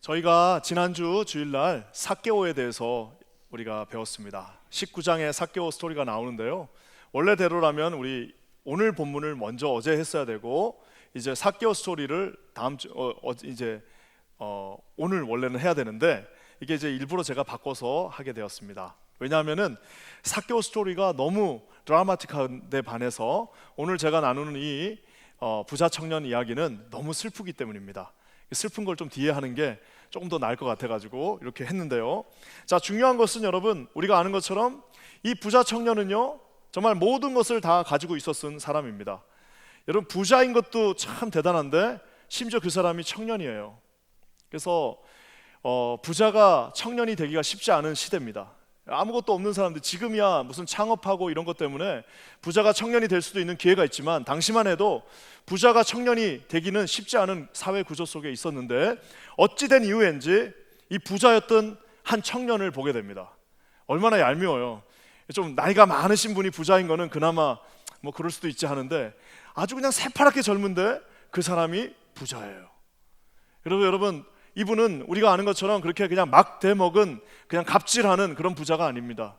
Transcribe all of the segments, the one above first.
저희가 지난주 주일날 삭개오에 대해서 우리가 배웠습니다. 19장에 삭개오 스토리가 나오는데요, 원래대로라면 우리 오늘 본문을 먼저 어제 했어야 되고 이제 삭개오 스토리를 다음 주 오늘 원래는 해야 되는데 이게 이제 일부러 제가 바꿔서 하게 되었습니다. 왜냐하면은 삭개오 스토리가 너무 드라마틱한 데 반해서 오늘 제가 나누는 이 부자 청년 이야기는 너무 슬프기 때문입니다. 슬픈 걸 좀 뒤에 하는 게 조금 더 나을 것 같아가지고 이렇게 했는데요. 자, 중요한 것은 여러분, 우리가 아는 것처럼 이 부자 청년은요, 정말 모든 것을 다 가지고 있었던 사람입니다. 여러분, 부자인 것도 참 대단한데 심지어 그 사람이 청년이에요. 그래서 부자가 청년이 되기가 쉽지 않은 시대입니다. 아무것도 없는 사람들, 지금이야 무슨 창업하고 이런 것 때문에 부자가 청년이 될 수도 있는 기회가 있지만 당시만 해도 부자가 청년이 되기는 쉽지 않은 사회 구조 속에 있었는데 어찌된 이유인지 이 부자였던 한 청년을 보게 됩니다. 얼마나 얄미워요. 좀 나이가 많으신 분이 부자인 거는 그나마 뭐 그럴 수도 있지 하는데 아주 그냥 새파랗게 젊은데 그 사람이 부자예요. 여러분, 이분은 우리가 아는 것처럼 그렇게 그냥 막 대먹은 그냥 갑질하는 그런 부자가 아닙니다.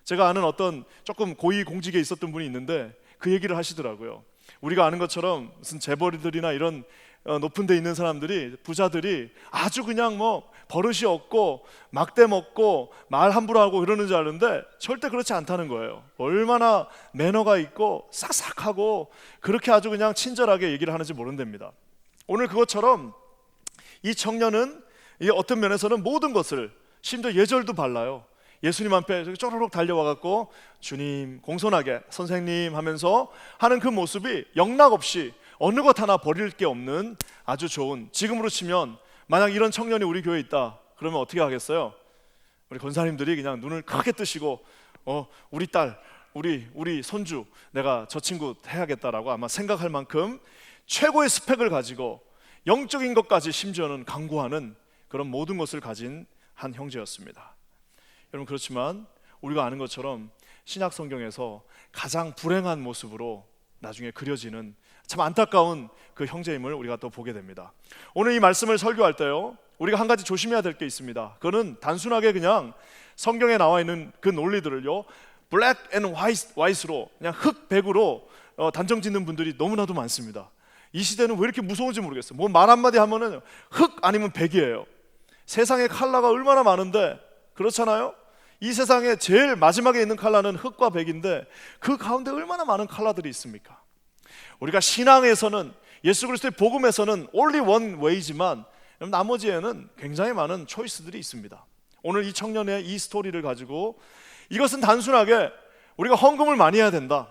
제가 아는 어떤 조금 고위공직에 있었던 분이 있는데 그 얘기를 하시더라고요. 우리가 아는 것처럼 무슨 재벌들이나 이런 높은 데 있는 사람들이, 부자들이 아주 그냥 뭐 버릇이 없고 막 대먹고 말 함부로 하고 그러는 줄 아는데 절대 그렇지 않다는 거예요. 얼마나 매너가 있고 싹싹하고 그렇게 아주 그냥 친절하게 얘기를 하는지 모른답니다. 오늘 그것처럼 이 청년은 어떤 면에서는 모든 것을, 심지어 예절도 발라요. 예수님 앞에 쪼르륵 달려와갖고 주님, 공손하게 선생님 하면서 하는 그 모습이 영락없이 어느 것 하나 버릴 게 없는 아주 좋은, 지금으로 치면 만약 이런 청년이 우리 교회에 있다 그러면 어떻게 하겠어요? 우리 권사님들이 그냥 눈을 크게 뜨시고 우리 딸, 우리 손주 내가 저 친구 해야겠다라고 아마 생각할 만큼 최고의 스펙을 가지고 영적인 것까지 심지어는 강구하는 그런 모든 것을 가진 한 형제였습니다. 여러분, 그렇지만 우리가 아는 것처럼 신약 성경에서 가장 불행한 모습으로 나중에 그려지는 참 안타까운 그 형제임을 우리가 또 보게 됩니다. 오늘 이 말씀을 설교할 때요, 우리가 한 가지 조심해야 될 게 있습니다. 그거는 단순하게 그냥 성경에 나와 있는 그 논리들을요 블랙 앤 화이트로 그냥 흑백으로 단정 짓는 분들이 너무나도 많습니다. 이 시대는 왜 이렇게 무서운지 모르겠어요. 뭐 말 한마디 하면은 흑 아니면 백이에요. 세상에 컬러가 얼마나 많은데, 그렇잖아요? 이 세상에 제일 마지막에 있는 컬러는 흑과 백인데 그 가운데 얼마나 많은 컬러들이 있습니까? 우리가 신앙에서는, 예수 그리스도의 복음에서는 only one way지만 나머지에는 굉장히 많은 초이스들이 있습니다. 오늘 이 청년의 이 스토리를 가지고 이것은 단순하게 우리가 헌금을 많이 해야 된다,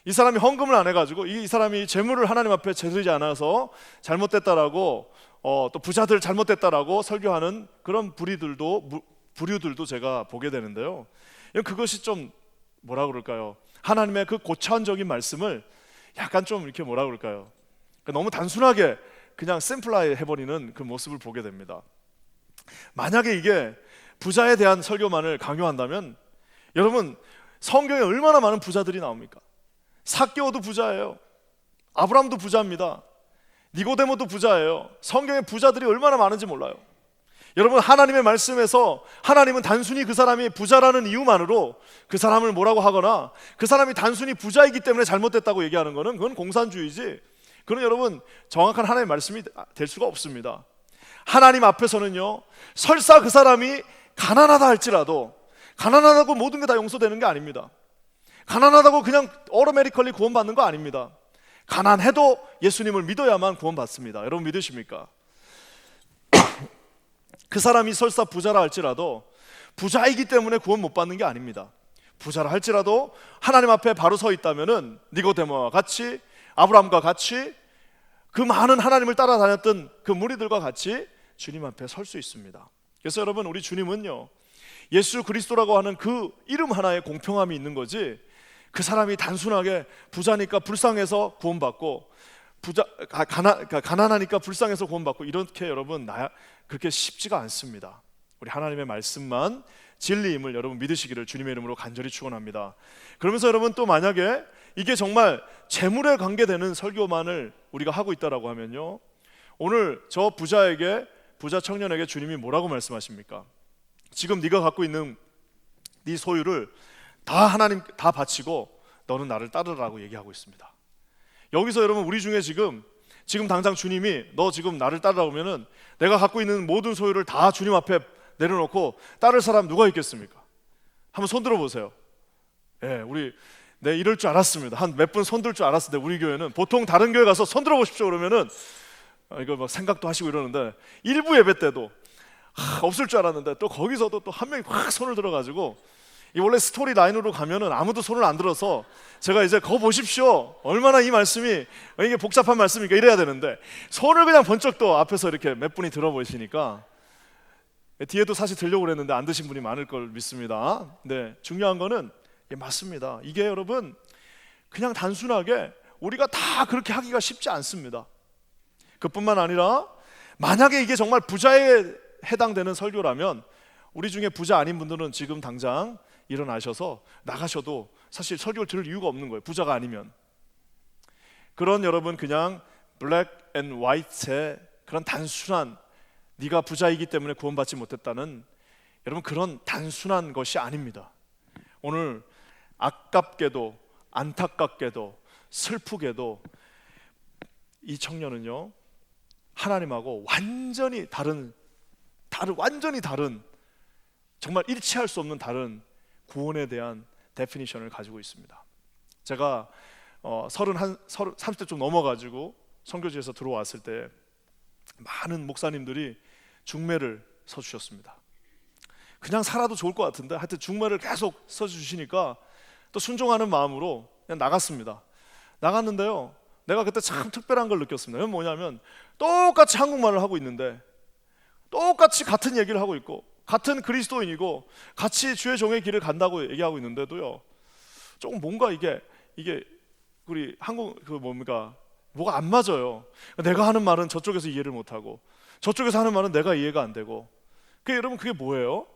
이 사람이 헌금을 안 해가지고 이 사람이 재물을 하나님 앞에 제대로 않아서 잘못됐다라고 또 부자들 잘못됐다라고 설교하는 그런 부류들도 제가 보게 되는데요, 그것이 좀 뭐라 그럴까요? 하나님의 그 고차원적인 말씀을 약간 좀 이렇게 뭐라 그럴까요? 너무 단순하게 그냥 심플라이 해버리는 그 모습을 보게 됩니다. 만약에 이게 부자에 대한 설교만을 강요한다면 여러분, 성경에 얼마나 많은 부자들이 나옵니까? 삭개오도 부자예요. 아브라함도 부자입니다. 니고데모도 부자예요. 성경에 부자들이 얼마나 많은지 몰라요. 여러분, 하나님의 말씀에서 하나님은 단순히 그 사람이 부자라는 이유만으로 그 사람을 뭐라고 하거나 그 사람이 단순히 부자이기 때문에 잘못됐다고 얘기하는 것은 그건 공산주의지, 그건 여러분 정확한 하나님의 말씀이 될 수가 없습니다. 하나님 앞에서는요, 설사 그 사람이 가난하다 할지라도 가난하다고 모든 게 다 용서되는 게 아닙니다. 가난하다고 그냥 어로메리컬리 구원받는 거 아닙니다. 가난해도 예수님을 믿어야만 구원받습니다. 여러분, 믿으십니까? 그 사람이 설사 부자라 할지라도 부자이기 때문에 구원 못 받는 게 아닙니다. 부자라 할지라도 하나님 앞에 바로 서 있다면은 니고데모와 같이, 아브라함과 같이, 그 많은 하나님을 따라다녔던 그 무리들과 같이 주님 앞에 설 수 있습니다. 그래서 여러분, 우리 주님은요, 예수 그리스도라고 하는 그 이름 하나에 공평함이 있는 거지, 그 사람이 단순하게 부자니까 불쌍해서 구원받고 가난하니까 불쌍해서 구원받고 이렇게 여러분 그렇게 쉽지가 않습니다. 우리 하나님의 말씀만 진리임을 여러분 믿으시기를 주님의 이름으로 간절히 축원합니다. 그러면서 여러분, 또 만약에 이게 정말 재물에 관계되는 설교만을 우리가 하고 있다라고 하면요, 오늘 저 부자에게 부자 청년에게 주님이 뭐라고 말씀하십니까? 지금 네가 갖고 있는 네 소유를 다 하나님 다 바치고 너는 나를 따르라고 얘기하고 있습니다. 여기서 여러분 우리 중에 지금 당장 주님이 너 지금 나를 따르라고 하면은 내가 갖고 있는 모든 소유를 다 주님 앞에 내려놓고 따를 사람 누가 있겠습니까? 한번 손 들어보세요. 예, 네, 이럴 줄 알았습니다. 한 몇 분 손 들 줄 알았는데 우리 교회는 보통 다른 교회 가서 손 들어보십시오 그러면은 이거 막 생각도 하시고 이러는데 일부 예배 때도 없을 줄 알았는데 또 거기서도 또 한 명이 확 손을 들어가지고 이 원래 스토리 라인으로 가면은 아무도 손을 안 들어서 제가 이제 거 보십시오 얼마나 이 말씀이 이게 복잡한 말씀이니까 이래야 되는데 손을 그냥 번쩍 또 앞에서 이렇게 몇 분이 들어보시니까 뒤에도 사실 들려고 그랬는데 안 드신 분이 많을 걸 믿습니다. 네, 중요한 거는 맞습니다. 이게 여러분 그냥 단순하게 우리가 다 그렇게 하기가 쉽지 않습니다. 그뿐만 아니라 만약에 이게 정말 부자에 해당되는 설교라면 우리 중에 부자 아닌 분들은 지금 당장 일어나셔서 나가셔도 사실 설교를 들을 이유가 없는 거예요. 부자가 아니면. 그런 여러분 그냥 블랙 앤 화이트의 그런 단순한 네가 부자이기 때문에 구원받지 못했다는 여러분 그런 단순한 것이 아닙니다. 오늘 아깝게도 안타깝게도 슬프게도 이 청년은요 하나님하고 완전히 다른 정말 일치할 수 없는 다른 구원에 대한 데피니션을 가지고 있습니다. 제가 30대 좀 넘어가지고 선교지에서 들어왔을 때 많은 목사님들이 중매를 서주셨습니다. 그냥 살아도 좋을 것 같은데 하여튼 중매를 계속 서주시니까 또 순종하는 마음으로 그냥 나갔습니다. 나갔는데요 내가 그때 참 특별한 걸 느꼈습니다. 그건 뭐냐면 똑같이 한국말을 하고 있는데 똑같이 같은 얘기를 하고 있고 같은 그리스도인이고 같이 주의 종의 길을 간다고 얘기하고 있는데도요 조금 뭔가 이게 우리 한국 뭐가 안 맞아요. 내가 하는 말은 저쪽에서 이해를 못하고 저쪽에서 하는 말은 내가 이해가 안 되고 여러분 그게 뭐예요?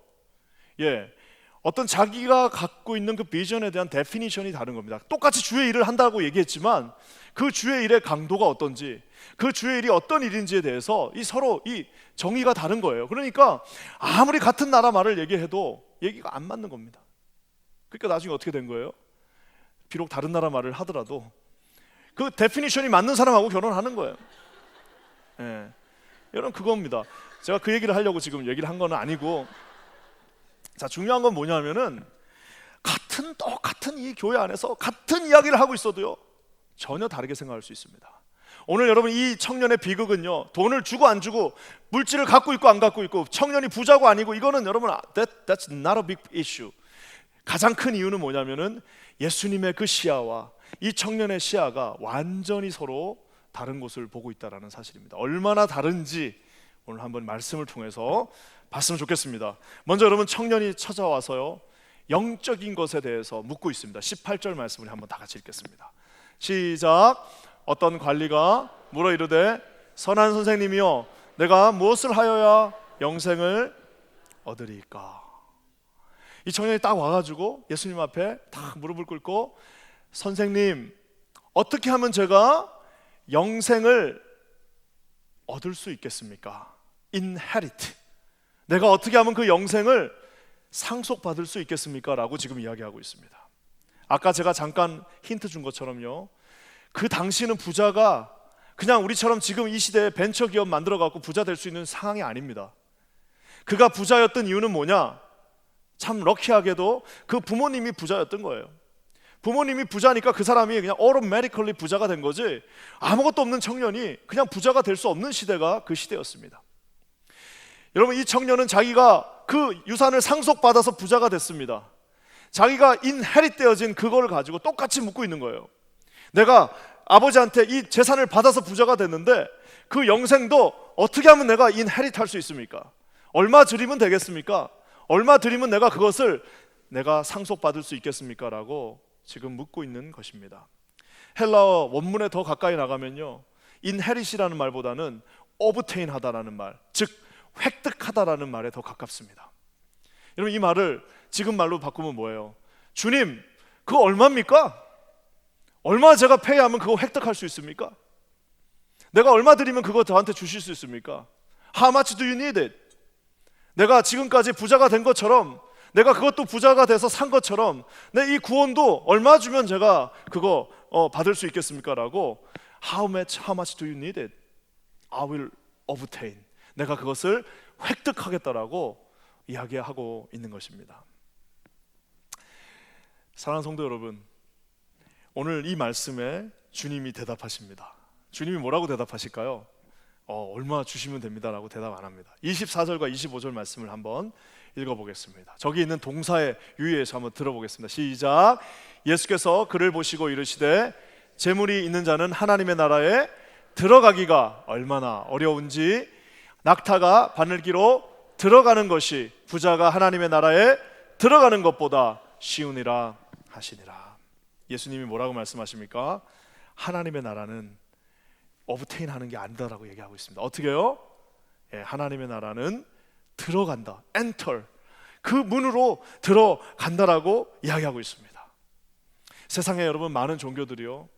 어떤 자기가 갖고 있는 그 비전에 대한 데피니션이 다른 겁니다. 똑같이 주의 일을 한다고 얘기했지만 그 주의 일의 강도가 어떤지 그 주의 일이 어떤 일인지에 대해서 서로 이 정의가 다른 거예요. 그러니까 아무리 같은 나라 말을 얘기해도 얘기가 안 맞는 겁니다. 그러니까 나중에 어떻게 된 거예요? 비록 다른 나라 말을 하더라도 그 데피니션이 맞는 사람하고 결혼하는 거예요. 여러분 그겁니다. 제가 그 얘기를 하려고 지금 얘기를 한 건 아니고 자 중요한 건 뭐냐면은 똑같은 이 교회 안에서 같은 이야기를 하고 있어도요 전혀 다르게 생각할 수 있습니다. 오늘 여러분 이 청년의 비극은요 돈을 주고 안 주고 물질을 갖고 있고 안 갖고 있고 청년이 부자고 아니고 이거는 여러분 that's not a big issue. 가장 큰 이유는 뭐냐면은 예수님의 그 시야와 이 청년의 시야가 완전히 서로 다른 곳을 보고 있다는 사실입니다. 얼마나 다른지 오늘 한번 말씀을 통해서 봤으면 좋겠습니다. 먼저 여러분 청년이 찾아와서요 영적인 것에 대해서 묻고 있습니다. 18절 말씀을 한번 다 같이 읽겠습니다. 시작. 어떤 관리가 물어 이르되 선한 선생님이여 내가 무엇을 하여야 영생을 얻으리까? 이 청년이 딱 와가지고 예수님 앞에 딱 무릎을 꿇고 선생님 어떻게 하면 제가 영생을 얻을 수 있겠습니까? inherit 내가 어떻게 하면 그 영생을 상속받을 수 있겠습니까? 라고 지금 이야기하고 있습니다. 아까 제가 잠깐 힌트 준 것처럼요 그 당시는 부자가 그냥 우리처럼 지금 이 시대에 벤처기업 만들어갖고 부자 될 수 있는 상황이 아닙니다. 그가 부자였던 이유는 뭐냐? 참 럭키하게도 그 부모님이 부자였던 거예요. 부모님이 부자니까 그 사람이 그냥 automatically 부자가 된 거지 아무것도 없는 청년이 그냥 부자가 될 수 없는 시대가 그 시대였습니다. 여러분 이 청년은 자기가 그 유산을 상속받아서 부자가 됐습니다. 자기가 인헤릿 되어진 그걸 가지고 똑같이 묻고 있는 거예요. 내가 아버지한테 이 재산을 받아서 부자가 됐는데 그 영생도 어떻게 하면 내가 인헤릿 할 수 있습니까? 얼마 드리면 되겠습니까? 얼마 드리면 내가 그것을 내가 상속받을 수 있겠습니까? 라고 지금 묻고 있는 것입니다. 헬라어 원문에 더 가까이 나가면요 인헤릿이라는 말보다는 obtain 하다라는 말, 즉 획득하다라는 말에 더 가깝습니다. 여러분 이 말을 지금 말로 바꾸면 뭐예요? 주님 그거 얼마입니까? 얼마 제가 페이하면 그거 획득할 수 있습니까? 내가 얼마 드리면 그거 저한테 주실 수 있습니까? How much do you need it? 내가 지금까지 부자가 된 것처럼, 내가 그것도 부자가 돼서 산 것처럼 내 이 구원도 얼마 주면 제가 그거 받을 수 있겠습니까? 라고 how much do you need it? I will obtain. 내가 그것을 획득하겠다라고 이야기하고 있는 것입니다. 사랑하는 성도 여러분, 오늘 이 말씀에 주님이 대답하십니다. 주님이 뭐라고 대답하실까요? 얼마 주시면 됩니다라고 대답 안 합니다. 24절과 25절 말씀을 한번 읽어보겠습니다. 저기 있는 동사의 유의에서 한번 들어보겠습니다. 시작. 예수께서 그를 보시고 이르시되 재물이 있는 자는 하나님의 나라에 들어가기가 얼마나 어려운지 낙타가 바늘기로 들어가는 것이 부자가 하나님의 나라에 들어가는 것보다 쉬우니라 하시니라. 예수님이 뭐라고 말씀하십니까? 하나님의 나라는 obtain 하는 게 아니다라고 얘기하고 있습니다. 어떻게요? 하나님의 나라는 들어간다, enter, 그 문으로 들어간다라고 이야기하고 있습니다. 세상에 여러분 많은 종교들이요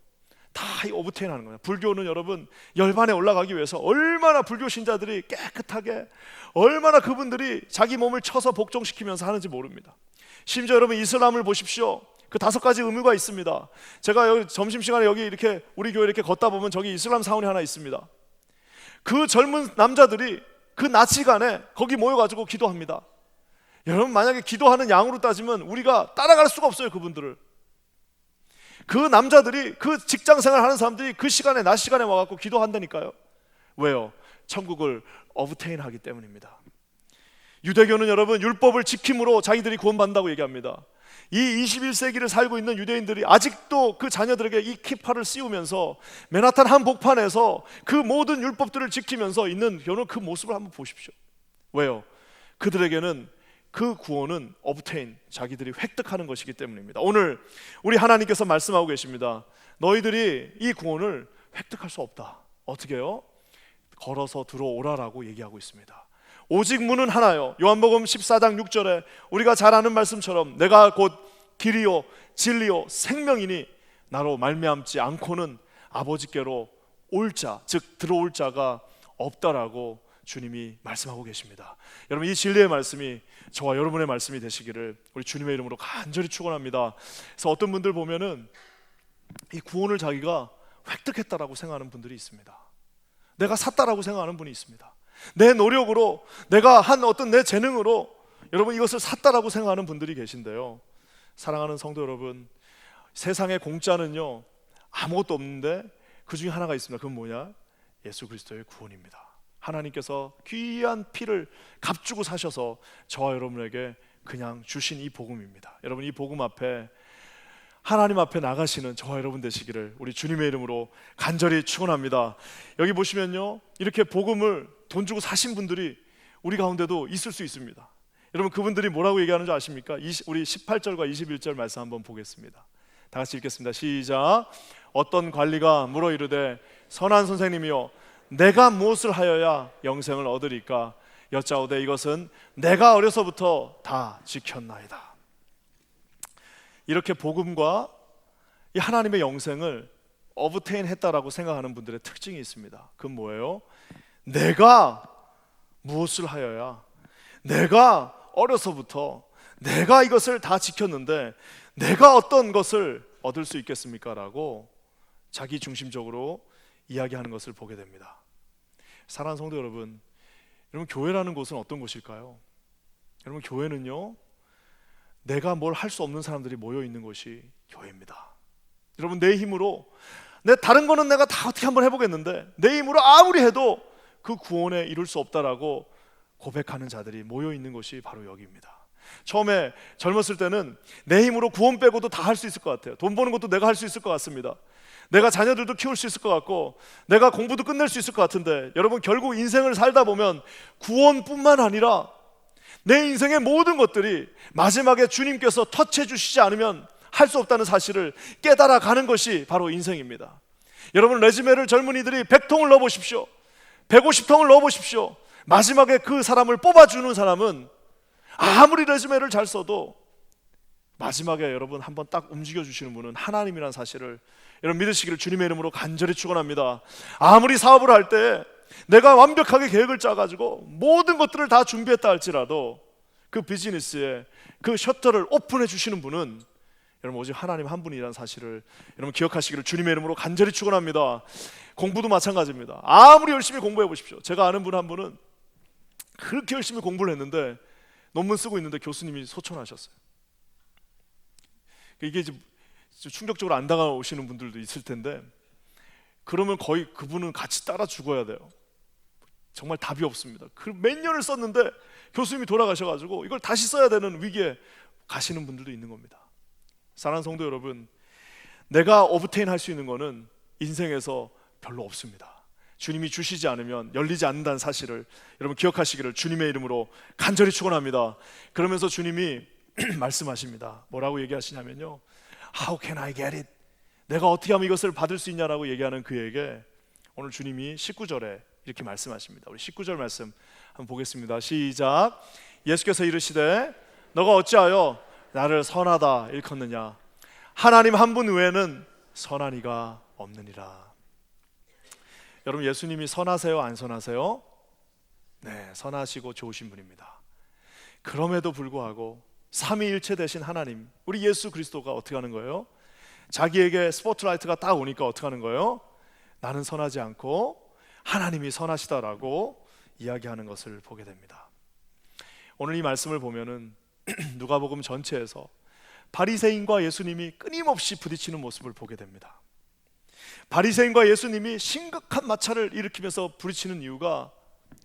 다 이 obtain 하는 거예요. 불교는 여러분 열반에 올라가기 위해서 얼마나 불교 신자들이 깨끗하게, 얼마나 그분들이 자기 몸을 쳐서 복종시키면서 하는지 모릅니다. 심지어 여러분 이슬람을 보십시오. 그 5가지 의무가 있습니다. 제가 여기 점심시간에 여기 이렇게 우리 교회 이렇게 걷다 보면 저기 이슬람 사원이 하나 있습니다. 그 젊은 남자들이 그 낮 시간에 거기 모여가지고 기도합니다. 여러분 만약에 기도하는 양으로 따지면 우리가 따라갈 수가 없어요. 그분들을. 그 남자들이, 그 직장생활 하는 사람들이 그 시간에, 낮 시간에 와갖고 기도한다니까요. 왜요? 천국을 obtain 하기 때문입니다. 유대교는 여러분 율법을 지킴으로 자기들이 구원받는다고 얘기합니다. 이 21세기를 살고 있는 유대인들이 아직도 그 자녀들에게 이 키파를 씌우면서 맨하탄 한복판에서 그 모든 율법들을 지키면서 있는 여러분 그 모습을 한번 보십시오. 왜요? 그들에게는 그 구원은 obtain, 자기들이 획득하는 것이기 때문입니다. 오늘 우리 하나님께서 말씀하고 계십니다. 너희들이 이 구원을 획득할 수 없다. 어떻게 해요? 걸어서 들어오라라고 얘기하고 있습니다. 오직 문은 하나요. 요한복음 14장 6절에 우리가 잘 아는 말씀처럼 내가 곧 길이요 진리요 생명이니 나로 말미암지 않고는 아버지께로 올 자, 즉 들어올 자가 없다라고 주님이 말씀하고 계십니다. 여러분 이 진리의 말씀이 저와 여러분의 말씀이 되시기를 우리 주님의 이름으로 간절히 축원합니다. 그래서 어떤 분들 보면은 이 구원을 자기가 획득했다라고 생각하는 분들이 있습니다. 내가 샀다라고 생각하는 분이 있습니다. 내 노력으로, 내가 한 어떤 내 재능으로 여러분 이것을 샀다라고 생각하는 분들이 계신데요. 사랑하는 성도 여러분, 세상의 공짜는요 아무것도 없는데 그 중에 하나가 있습니다. 그건 뭐냐? 예수 그리스도의 구원입니다. 하나님께서 귀한 피를 값주고 사셔서 저와 여러분에게 그냥 주신 이 복음입니다. 여러분 이 복음 앞에, 하나님 앞에 나가시는 저와 여러분 되시기를 우리 주님의 이름으로 간절히 축원합니다. 여기 보시면요 이렇게 복음을 돈 주고 사신 분들이 우리 가운데도 있을 수 있습니다. 여러분 그분들이 뭐라고 얘기하는 줄 아십니까? 우리 18절과 21절 말씀 한번 보겠습니다. 다 같이 읽겠습니다. 시작. 어떤 관리가 물어 이르되 선한 선생님이여 내가 무엇을 하여야 영생을 얻으리까? 여짜오되 이것은 내가 어려서부터 다 지켰나이다. 이렇게 복음과 이 하나님의 영생을 obtain 했다라고 생각하는 분들의 특징이 있습니다. 그건 뭐예요? 내가 무엇을 하여야, 내가 어려서부터 내가 이것을 다 지켰는데 내가 어떤 것을 얻을 수 있겠습니까? 라고 자기 중심적으로 이야기하는 것을 보게 됩니다. 사랑하는 성도 여러분, 여러분 교회라는 곳은 어떤 곳일까요? 여러분 교회는요 내가 뭘 할 수 없는 사람들이 모여 있는 곳이 교회입니다. 여러분 내 힘으로, 다른 거는 내가 다 어떻게 한번 해보겠는데 내 힘으로 아무리 해도 그 구원에 이룰 수 없다라고 고백하는 자들이 모여 있는 곳이 바로 여기입니다. 처음에 젊었을 때는 내 힘으로 구원 빼고도 다 할 수 있을 것 같아요. 돈 버는 것도 내가 할 수 있을 것 같습니다. 내가 자녀들도 키울 수 있을 것 같고 내가 공부도 끝낼 수 있을 것 같은데 여러분 결국 인생을 살다 보면 구원뿐만 아니라 내 인생의 모든 것들이 마지막에 주님께서 터치해 주시지 않으면 할 수 없다는 사실을 깨달아 가는 것이 바로 인생입니다. 여러분 레즈메를 젊은이들이 100통을 넣어보십시오. 150통을 넣어보십시오. 마지막에 그 사람을 뽑아주는 사람은 아무리 레즈메를 잘 써도 마지막에 여러분 한번 딱 움직여주시는 분은 하나님이라는 사실을 여러분 믿으시기를 주님의 이름으로 간절히 축원합니다. 아무리 사업을 할 때 내가 완벽하게 계획을 짜가지고 모든 것들을 다 준비했다 할지라도 그 비즈니스에 그 셔터를 오픈해 주시는 분은 여러분 오직 하나님 한 분이라는 사실을 여러분 기억하시기를 주님의 이름으로 간절히 축원합니다. 공부도 마찬가지입니다. 아무리 열심히 공부해 보십시오. 제가 아는 분 한 분은 그렇게 열심히 공부를 했는데 논문 쓰고 있는데 교수님이 소천하셨어요. 이게 이제 충격적으로 안 다가오시는 분들도 있을 텐데, 그러면 거의 그분은 같이 따라 죽어야 돼요. 정말 답이 없습니다. 그 몇 년을 썼는데 교수님이 돌아가셔가지고 이걸 다시 써야 되는 위기에 가시는 분들도 있는 겁니다. 사랑하는 성도 여러분, 내가 오브테인 할 수 있는 거는 인생에서 별로 없습니다. 주님이 주시지 않으면 열리지 않는다는 사실을 여러분 기억하시기를 주님의 이름으로 간절히 축원합니다. 그러면서 주님이 말씀하십니다. 뭐라고 얘기하시냐면요, How can I get it? 내가 어떻게 하면 이것을 받을 수 있냐라고 얘기하는 그에게 오늘 주님이 19절에 이렇게 말씀하십니다. 우리 19절 말씀 한번 보겠습니다. 시작. 예수께서 이르시되 너가 어찌하여 나를 선하다 일컫느냐? 하나님 한 분 외에는 선한 이가 없느니라. 여러분, 예수님이 선하세요, 안 선하세요? 네, 선하시고 좋으신 분입니다. 그럼에도 불구하고 삼위일체 되신 하나님, 우리 예수 그리스도가 어떻게 하는 거예요? 자기에게 스포트라이트가 딱 오니까 어떻게 하는 거예요? 나는 선하지 않고 하나님이 선하시다라고 이야기하는 것을 보게 됩니다. 오늘 이 말씀을 보면은 누가복음 전체에서 바리새인과 예수님이 끊임없이 부딪히는 모습을 보게 됩니다. 바리새인과 예수님이 심각한 마찰을 일으키면서 부딪히는 이유가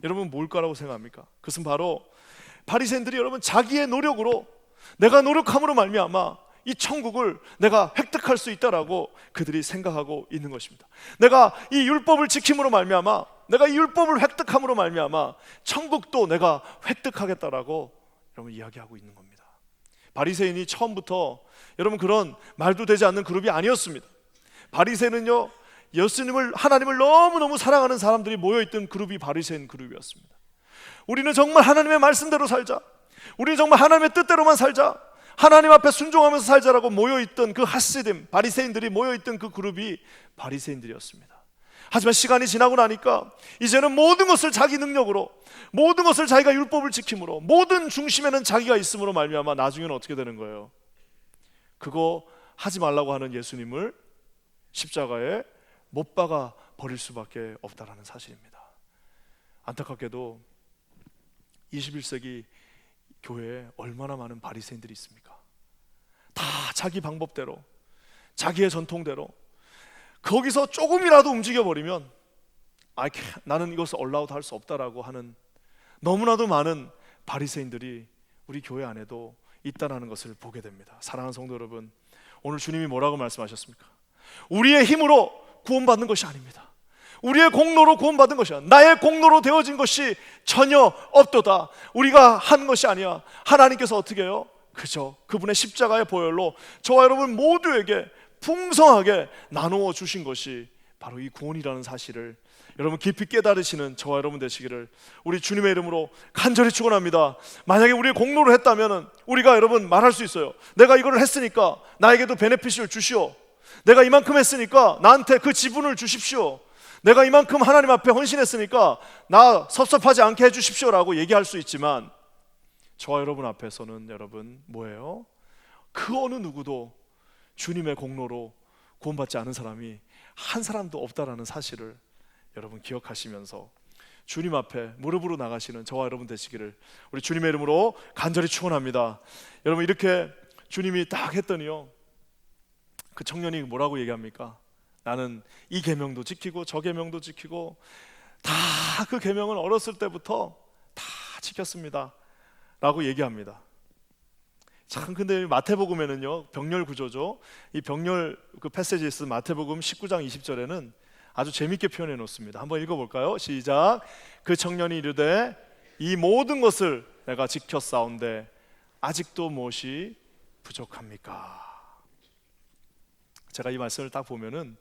여러분 뭘까라고 생각합니까? 그것은 바로 바리새인들이 여러분 자기의 노력으로, 내가 노력함으로 말미암아 이 천국을 내가 획득할 수 있다라고 그들이 생각하고 있는 것입니다. 내가 이 율법을 지킴으로 말미암아, 내가 이 율법을 획득함으로 말미암아 천국도 내가 획득하겠다라고 여러분 이야기하고 있는 겁니다. 바리새인이 처음부터 여러분 그런 말도 되지 않는 그룹이 아니었습니다. 바리새인은요, 예수님을, 하나님을 너무너무 사랑하는 사람들이 모여있던 그룹이 바리새인 그룹이었습니다. 우리는 정말 하나님의 말씀대로 살자, 우리는 정말 하나님의 뜻대로만 살자, 하나님 앞에 순종하면서 살자라고 모여있던 그 하시dim, 바리새인들이 모여있던 그 그룹이 바리새인들이었습니다. 하지만 시간이 지나고 나니까 이제는 모든 것을 자기 능력으로, 모든 것을 자기가 율법을 지킴으로, 모든 중심에는 자기가 있음으로 말미암아 나중에는 어떻게 되는 거예요? 그거 하지 말라고 하는 예수님을 십자가에 못 박아 버릴 수밖에 없다라는 사실입니다. 안타깝게도 21세기 교회에 얼마나 많은 바리새인들이 있습니까? 다 자기 방법대로, 자기의 전통대로 거기서 조금이라도 움직여버리면 나는 이것을 얼라우드 할 수 없다라고 하는 너무나도 많은 바리새인들이 우리 교회 안에도 있다는 것을 보게 됩니다. 사랑하는 성도 여러분, 오늘 주님이 뭐라고 말씀하셨습니까? 우리의 힘으로 구원받는 것이 아닙니다. 우리의 공로로 구원받은 것이 아니야. 나의 공로로 되어진 것이 전혀 없도다. 우리가 한 것이 아니야. 하나님께서 어떻게 해요? 그저 그분의 십자가의 보혈로 저와 여러분 모두에게 풍성하게 나누어 주신 것이 바로 이 구원이라는 사실을 여러분 깊이 깨달으시는 저와 여러분 되시기를 우리 주님의 이름으로 간절히 축원합니다. 만약에 우리의 공로를 했다면 우리가 여러분 말할 수 있어요. 내가 이걸 했으니까 나에게도 베네핏을 주시오. 내가 이만큼 했으니까 나한테 그 지분을 주십시오. 내가 이만큼 하나님 앞에 헌신했으니까 나 섭섭하지 않게 해주십시오라고 얘기할 수 있지만, 저와 여러분 앞에서는 여러분 뭐예요? 그 어느 누구도 주님의 공로로 구원받지 않은 사람이 한 사람도 없다라는 사실을 여러분 기억하시면서 주님 앞에 무릎으로 나가시는 저와 여러분 되시기를 우리 주님의 이름으로 간절히 축원합니다. 여러분 이렇게 주님이 딱 했더니요, 그 청년이 뭐라고 얘기합니까? 나는 이 계명도 지키고 저 계명도 지키고 다 그 계명은 어렸을 때부터 다 지켰습니다 라고 얘기합니다. 참, 근데 마태복음에는요, 병렬 구조죠. 이 병렬 그 패시지에 있는 마태복음 19장 20절에는 아주 재밌게 표현해 놓습니다. 한번 읽어볼까요? 시작. 그 청년이 이르되 이 모든 것을 내가 지켰사온데 아직도 무엇이 부족합니까? 제가 이 말씀을 딱 보면은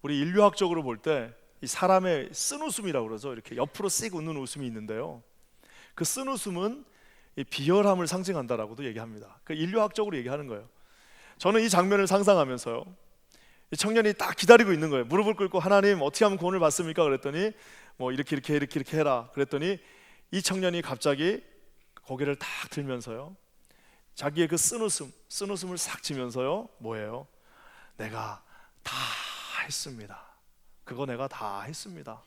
우리 인류학적으로 볼 때 이 사람의 쓴웃음이라고 그러죠. 이렇게 옆으로 씩 웃는 웃음이 있는데요, 그 쓴웃음은 이 비열함을 상징한다라고도 얘기합니다. 그 인류학적으로 얘기하는 거예요. 저는 이 장면을 상상하면서요, 이 청년이 딱 기다리고 있는 거예요. 무릎을 꿇고 하나님 어떻게 하면 구원을 받습니까? 그랬더니 뭐 이렇게 해라. 그랬더니 이 청년이 갑자기 고개를 탁 들면서요, 자기의 그 쓴웃음을 싹 지면서요, 뭐예요? 내가 다 했습니다. 그거 내가 다 했습니다.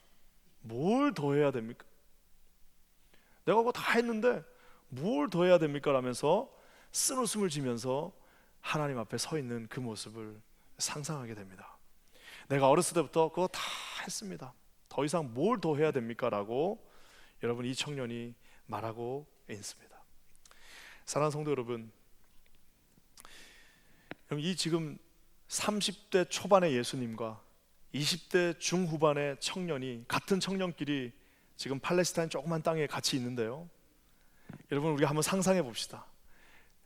뭘 더 해야 됩니까? 내가 그거 다 했는데 뭘 더 해야 됩니까? 라면서 쓴웃음을 지면서 하나님 앞에 서 있는 그 모습을 상상하게 됩니다. 내가 어렸을 때부터 그거 다 했습니다. 더 이상 뭘 더 해야 됩니까? 라고 여러분, 이 청년이 말하고 있습니다. 사랑하는 성도 여러분, 이 지금 30대 초반의 예수님과 20대 중후반의 청년이, 같은 청년끼리 지금 팔레스타인 조그만 땅에 같이 있는데요, 여러분, 우리가 한번 상상해 봅시다.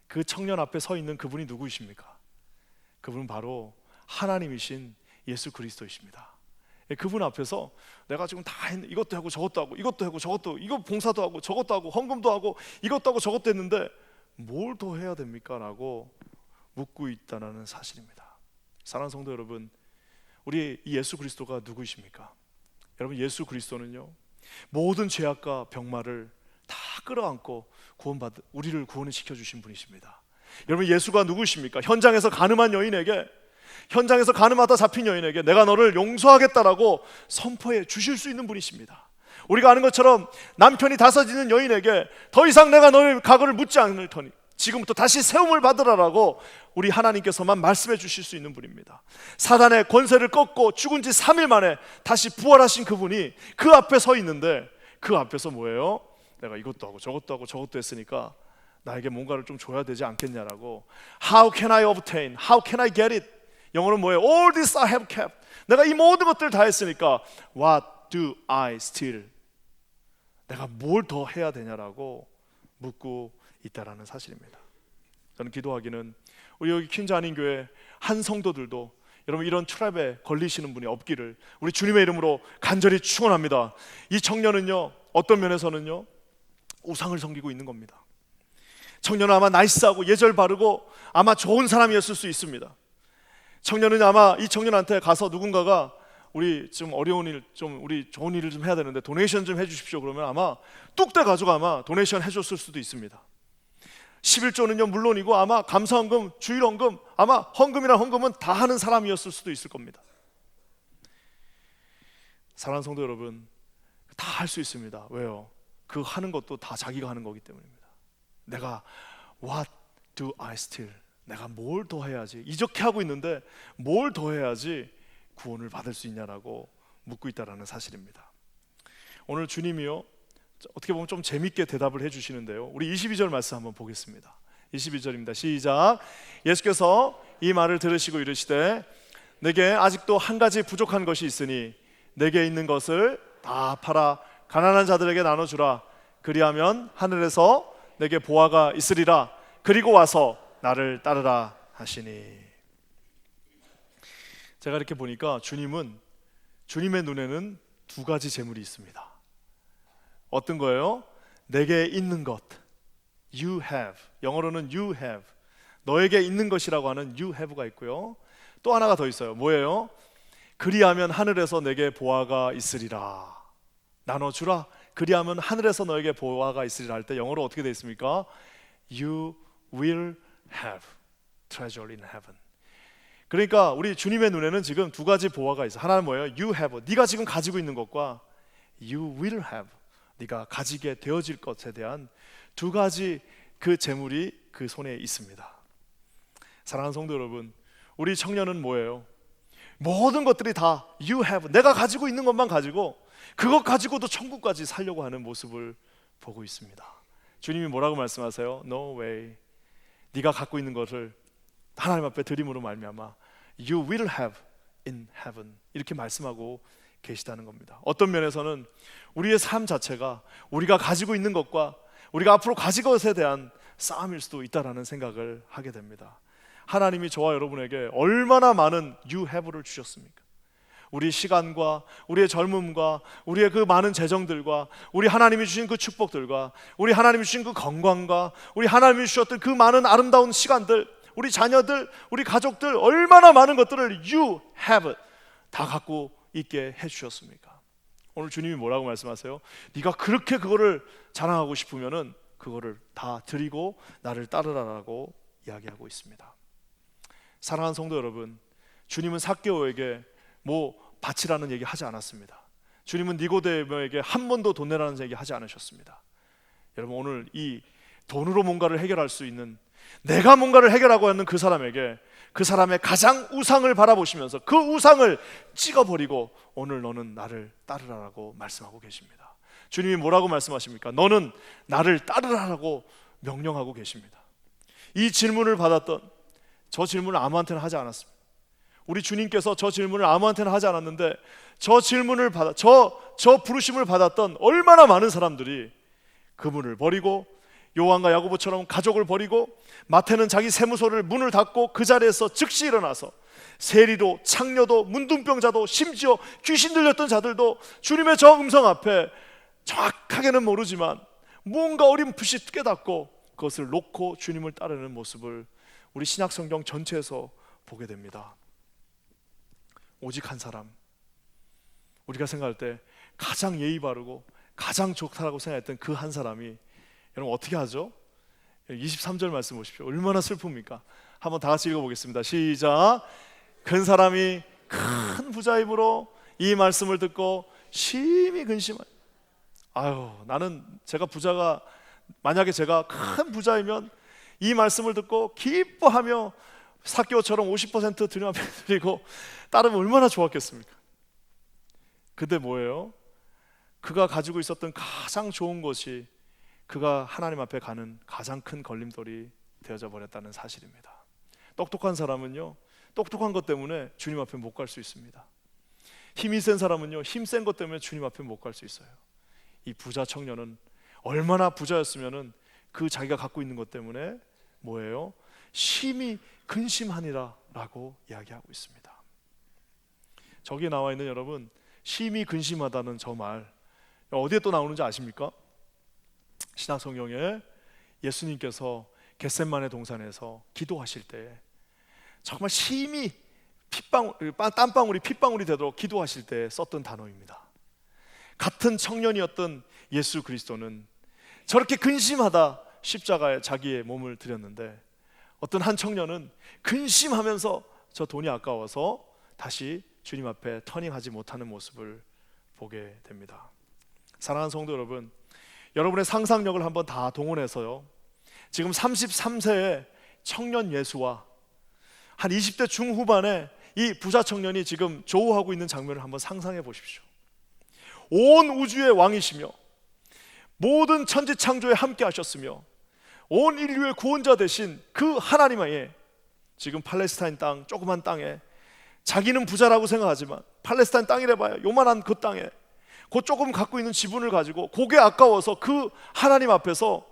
그 청년 앞에 서 있는 그분이 누구이십니까? 그분은 바로 하나님이신 예수 그리스도이십니다. 그분 앞에서 내가 지금 다 했는데, 이것도 하고 저것도 하고 이것도 하고 저것도, 이거 봉사도 하고 저것도 하고 헌금도 하고 이것도 하고 저것도 했는데 뭘 더 해야 됩니까? 라고 묻고 있다는 사실입니다. 사랑하는 성도 여러분, 우리 이 예수 그리스도가 누구이십니까? 여러분, 예수 그리스도는요, 모든 죄악과 병마를 다 끌어안고 우리를 구원을 시켜주신 분이십니다. 여러분, 예수가 누구십니까? 현장에서 가늠한 여인에게, 현장에서 가늠하다 잡힌 여인에게 내가 너를 용서하겠다라고 선포해 주실 수 있는 분이십니다. 우리가 아는 것처럼 남편이 다스지는 여인에게 더 이상 내가 너의 과거를 묻지 않을 터니 지금부터 다시 세움을 받으라라고 우리 하나님께서만 말씀해 주실 수 있는 분입니다. 사단의 권세를 꺾고 죽은 지 3일 만에 다시 부활하신 그분이 그 앞에 서 있는데, 그 앞에서 뭐예요? 내가 이것도 하고 저것도 하고 저것도 했으니까 나에게 뭔가를 좀 줘야 되지 않겠냐라고, How can I obtain? How can I get it? 영어로는 뭐예요? All this I have kept. 내가 이 모든 것들을 다 했으니까 What do I still? 내가 뭘 더 해야 되냐라고 묻고 있다라는 사실입니다. 저는 기도하기는 우리 여기 퀸즈 한인교회 한 성도들도 여러분, 이런 트랩에 걸리시는 분이 없기를 우리 주님의 이름으로 간절히 축원합니다. 이 청년은요, 어떤 면에서는요, 우상을 섬기고 있는 겁니다. 청년은 아마 나이스하고 예절 바르고 아마 좋은 사람이었을 수 있습니다. 청년은 아마 이 청년한테 가서 누군가가 우리 좀 어려운 일, 좀 우리 좋은 일을 좀 해야 되는데 도네이션 좀 해주십시오 그러면 아마 뚝대 가지고 아마 도네이션 해줬을 수도 있습니다. 11조는요 물론이고 아마 감사헌금, 주일헌금, 아마 헌금이나 헌금은 다 하는 사람이었을 수도 있을 겁니다. 사랑하는 성도 여러분, 다 할 수 있습니다. 왜요? 그 하는 것도 다 자기가 하는 거기 때문입니다. 내가 What do I still? 내가 뭘 더 해야지? 이렇게 하고 있는데 뭘 더 해야지 구원을 받을 수 있냐라고 묻고 있다라는 사실입니다. 오늘 주님이요, 어떻게 보면 좀 재밌게 대답을 해주시는데요, 우리 22절 말씀 한번 보겠습니다. 22절입니다. 시작. 예수께서 이 말을 들으시고 이르시되 내게 아직도 한 가지 부족한 것이 있으니 내게 있는 것을 다 팔아 가난한 자들에게 나눠주라. 그리하면 하늘에서 내게 보화가 있으리라. 그리고 와서 나를 따르라 하시니. 제가 이렇게 보니까 주님의 눈에는 두 가지 재물이 있습니다. 어떤 거예요? 내게 있는 것, you have. 영어로는 you have. 너에게 있는 것이라고 하는 you have가 있고요, 또 하나가 더 있어요. 뭐예요? 그리하면 하늘에서 내게 보화가 있으리라. 나눠주라. 그리하면 하늘에서 너에게 보화가 있으리라 할 때 영어로 어떻게 되어 있습니까? You will have treasure in heaven. 그러니까 우리 주님의 눈에는 지금 두 가지 보화가 있어요. 하나는 뭐예요? You have. 네가 지금 가지고 있는 것과 You will have. 네가 가지게 되어질 것에 대한 두 가지 그 재물이 그 손에 있습니다. 사랑하는 성도 여러분, 우리 청년은 뭐예요? 모든 것들이 다 You have. 내가 가지고 있는 것만 가지고 그것 가지고도 천국까지 살려고 하는 모습을 보고 있습니다. 주님이 뭐라고 말씀하세요? No way. 네가 갖고 있는 것을 하나님 앞에 드림으로 말미암아 You will have in heaven. 이렇게 말씀하고 계시다는 겁니다. 어떤 면에서는 우리의 삶 자체가 우리가 가지고 있는 것과 우리가 앞으로 가질 것에 대한 싸움일 수도 있다라는 생각을 하게 됩니다. 하나님이 저와 여러분에게 얼마나 많은 You have를 주셨습니까? 우리 시간과 우리의 젊음과 우리의 그 많은 재정들과 우리 하나님이 주신 그 축복들과 우리 하나님이 주신 그 건강과 우리 하나님이 주셨던 그 많은 아름다운 시간들, 우리 자녀들, 우리 가족들 얼마나 많은 것들을 you have 다 갖고 있게 해주셨습니까? 오늘 주님이 뭐라고 말씀하세요? 네가 그렇게 그거를 자랑하고 싶으면은 그거를 다 드리고 나를 따르라라고 이야기하고 있습니다. 사랑하는 성도 여러분, 주님은 삭개오에게 뭐 바치라는 얘기 하지 않았습니다. 주님은 니고데모에게 한 번도 돈 내라는 얘기 하지 않으셨습니다. 여러분, 오늘 이 돈으로 뭔가를 해결할 수 있는, 내가 뭔가를 해결하고 있는 그 사람에게 그 사람의 가장 우상을 바라보시면서 그 우상을 찍어버리고 오늘 너는 나를 따르라라고 말씀하고 계십니다. 주님이 뭐라고 말씀하십니까? 너는 나를 따르라라고 명령하고 계십니다. 이 질문을 받았던, 저 질문을 아무한테나 하지 않았습니다. 우리 주님께서 저 질문을 아무한테나 하지 않았는데 저 질문을 받아 저 부르심을 받았던 얼마나 많은 사람들이 그분을 버리고 요한과 야고보처럼 가족을 버리고 마태는 자기 세무소를 문을 닫고 그 자리에서 즉시 일어나서 세리도 창녀도 문둥병자도 심지어 귀신 들렸던 자들도 주님의 저 음성 앞에 정확하게는 모르지만 뭔가 어렴풋이 깨닫고 그것을 놓고 주님을 따르는 모습을 우리 신약성경 전체에서 보게 됩니다. 오직 한 사람, 우리가 생각할 때 가장 예의 바르고 가장 좋다라고 생각했던 그 한 사람이 여러분 어떻게 하죠? 23절 말씀 보십시오. 얼마나 슬픕니까? 한번 다 같이 읽어보겠습니다. 시작. 큰 사람이 큰 부자 입으로 이 말씀을 듣고 심히 근심하여, 아유, 나는 제가 부자가, 만약에 제가 큰 부자이면 이 말씀을 듣고 기뻐하며 삭개오처럼 50% 드리고 따르면 얼마나 좋았겠습니까? 근데 뭐예요? 그가 가지고 있었던 가장 좋은 것이 그가 하나님 앞에 가는 가장 큰 걸림돌이 되어져 버렸다는 사실입니다. 똑똑한 사람은요, 똑똑한 것 때문에 주님 앞에 못 갈 수 있습니다. 힘이 센 사람은요, 힘 센 것 때문에 주님 앞에 못 갈 수 있어요. 이 부자 청년은 얼마나 부자였으면은 그 자기가 갖고 있는 것 때문에 뭐예요? 심히 근심하니라 라고 이야기하고 있습니다. 저기에 나와 있는 여러분, 심히 근심하다는 저 말 어디에 또 나오는지 아십니까? 신약 성경에 예수님께서 겟세마네 동산에서 기도하실 때 정말 심히 땀방울이 핏방울이 되도록 기도하실 때 썼던 단어입니다. 같은 청년이었던 예수 그리스도는 저렇게 근심하다 십자가에 자기의 몸을 드렸는데 어떤 한 청년은 근심하면서 저 돈이 아까워서 다시 주님 앞에 터닝하지 못하는 모습을 보게 됩니다. 사랑하는 성도 여러분, 여러분의 상상력을 한번 다 동원해서요, 지금 33세의 청년 예수와 한 20대 중후반의 이 부자 청년이 지금 조우하고 있는 장면을 한번 상상해 보십시오. 온 우주의 왕이시며 모든 천지 창조에 함께 하셨으며 온 인류의 구원자 되신 그 하나님의 지금 팔레스타인 땅, 조그만 땅에 자기는 부자라고 생각하지만 팔레스타인 땅이래 봐요. 요만한 그 땅에 그 조금 갖고 있는 지분을 가지고 그게 아까워서 그 하나님 앞에서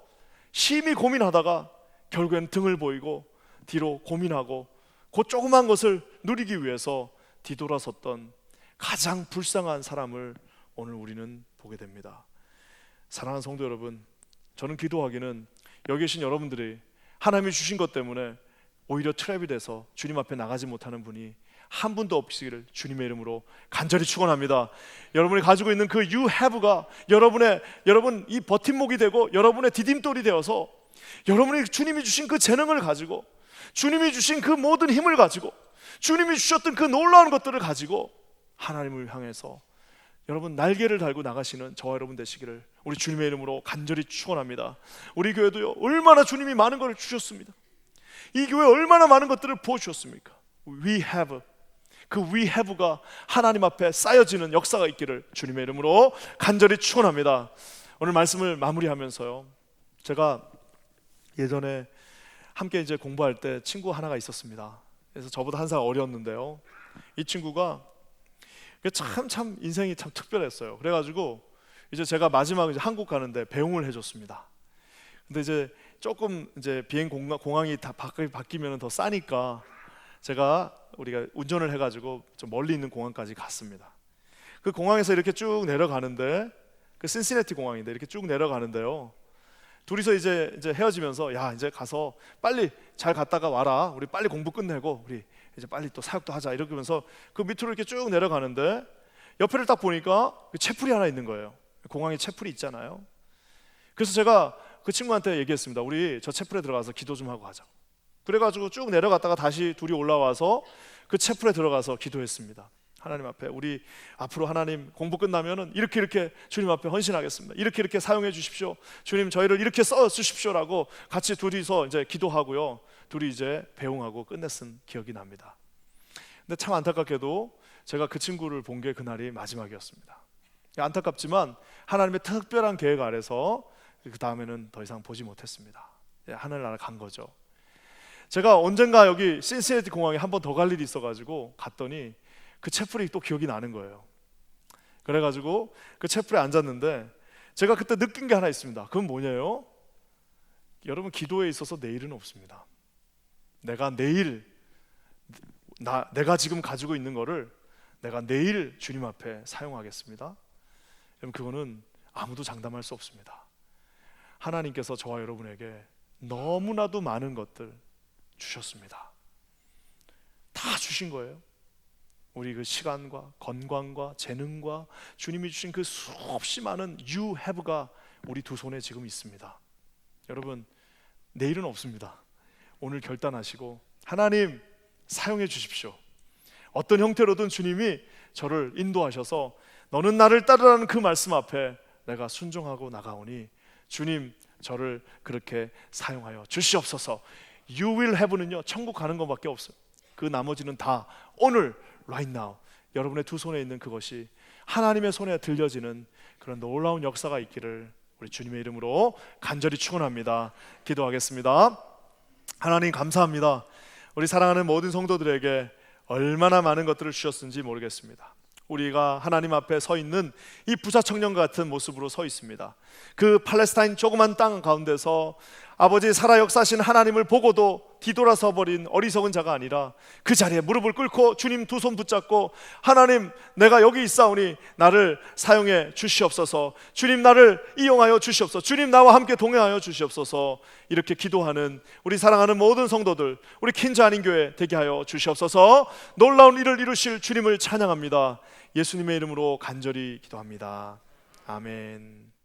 심히 고민하다가 결국엔 등을 보이고 뒤로 고민하고 그 조그만 것을 누리기 위해서 뒤돌아섰던 가장 불쌍한 사람을 오늘 우리는 보게 됩니다. 사랑하는 성도 여러분, 저는 기도하기는 여기 계신 여러분들이 하나님이 주신 것 때문에 오히려 트랩이 돼서 주님 앞에 나가지 못하는 분이 한 분도 없으기를 주님의 이름으로 간절히 축원합니다. 여러분이 가지고 있는 그 you have가 여러분 이 버팀목이 되고 여러분의 디딤돌이 되어서 여러분이 주님이 주신 그 재능을 가지고 주님이 주신 그 모든 힘을 가지고 주님이 주셨던 그 놀라운 것들을 가지고 하나님을 향해서 여러분 날개를 달고 나가시는 저와 여러분 되시기를 우리 주님의 이름으로 간절히 축원합니다. 우리 교회도요, 얼마나 주님이 많은 것을 주셨습니다. 이 교회 얼마나 많은 것들을 부어주셨습니까? We have, 그 we have가 하나님 앞에 쌓여지는 역사가 있기를 주님의 이름으로 간절히 축원합니다. 오늘 말씀을 마무리하면서요, 제가 예전에 함께 이제 공부할 때 친구 하나가 있었습니다. 그래서 저보다 한 살 어렸는데요, 이 친구가 참 인생이 참 특별했어요. 그래가지고 이제 제가 마지막 이제 한국 가는데 배웅을 해줬습니다. 근데 이제 조금 이제 비행 공항이 다 바뀌면 더 싸니까 우리가 운전을 해가지고 좀 멀리 있는 공항까지 갔습니다. 그 공항에서 이렇게 쭉 내려가는데, 그 신시내티 공항인데 이렇게 쭉 내려가는데요, 둘이서 이제 헤어지면서 야 이제 가서 빨리 잘 갔다가 와라. 우리 빨리 공부 끝내고 우리 이제 빨리 또 사역도 하자. 이러면서 그 밑으로 이렇게 쭉 내려가는데 옆에를 딱 보니까 채플이 하나 있는 거예요. 공항에 채플이 있잖아요. 그래서 제가 그 친구한테 얘기했습니다. 우리 저 채플에 들어가서 기도 좀 하고 가자. 그래가지고 쭉 내려갔다가 다시 둘이 올라와서 그 채플에 들어가서 기도했습니다. 하나님 앞에 우리 앞으로 하나님 공부 끝나면은 이렇게 주님 앞에 헌신하겠습니다. 이렇게 사용해 주십시오. 주님 저희를 이렇게 써 주십시오라고 같이 둘이서 이제 기도하고요. 둘이 이제 배웅하고 끝냈은 기억이 납니다. 근데 참 안타깝게도 제가 그 친구를 본 게 그날이 마지막이었습니다. 안타깝지만 하나님의 특별한 계획 아래서 그 다음에는 더 이상 보지 못했습니다. 하늘나라 간 거죠. 제가 언젠가 여기 신시내티 공항에 한 번 더 갈 일이 있어가지고 갔더니 그 채플이 또 기억이 나는 거예요. 그래가지고 그 채플에 앉았는데 제가 그때 느낀 게 하나 있습니다. 그건 뭐냐요? 여러분, 기도에 있어서 내일은 없습니다. 내가 지금 가지고 있는 거를 내가 내일 주님 앞에 사용하겠습니다. 여러분, 그거는 아무도 장담할 수 없습니다. 하나님께서 저와 여러분에게 너무나도 많은 것들 주셨습니다. 다 주신 거예요. 우리 그 시간과 건강과 재능과 주님이 주신 그 수없이 많은 you have가 우리 두 손에 지금 있습니다. 여러분, 내일은 없습니다. 오늘 결단하시고 하나님 사용해 주십시오. 어떤 형태로든 주님이 저를 인도하셔서 너는 나를 따르라는 그 말씀 앞에 내가 순종하고 나가오니 주님 저를 그렇게 사용하여 주시옵소서. You will have는요, 천국 가는 것밖에 없어요. 그 나머지는 다 오늘 right now 여러분의 두 손에 있는 그것이 하나님의 손에 들려지는 그런 놀라운 역사가 있기를 우리 주님의 이름으로 간절히 축원합니다. 기도하겠습니다. 하나님 감사합니다. 우리 사랑하는 모든 성도들에게 얼마나 많은 것들을 주셨는지 모르겠습니다. 우리가 하나님 앞에 서 있는 이 부자 청년 같은 모습으로 서 있습니다. 그 팔레스타인 조그만 땅 가운데서 아버지 살아 역사하신 하나님을 보고도 뒤돌아서 버린 어리석은 자가 아니라 그 자리에 무릎을 꿇고 주님 두 손 붙잡고 하나님 내가 여기 있사오니 나를 사용해 주시옵소서. 주님 나를 이용하여 주시옵소서. 주님 나와 함께 동행하여 주시옵소서. 이렇게 기도하는 우리 사랑하는 모든 성도들, 우리 킨즈 아닌 교회 되게 하여 주시옵소서. 놀라운 일을 이루실 주님을 찬양합니다. 예수님의 이름으로 간절히 기도합니다. 아멘.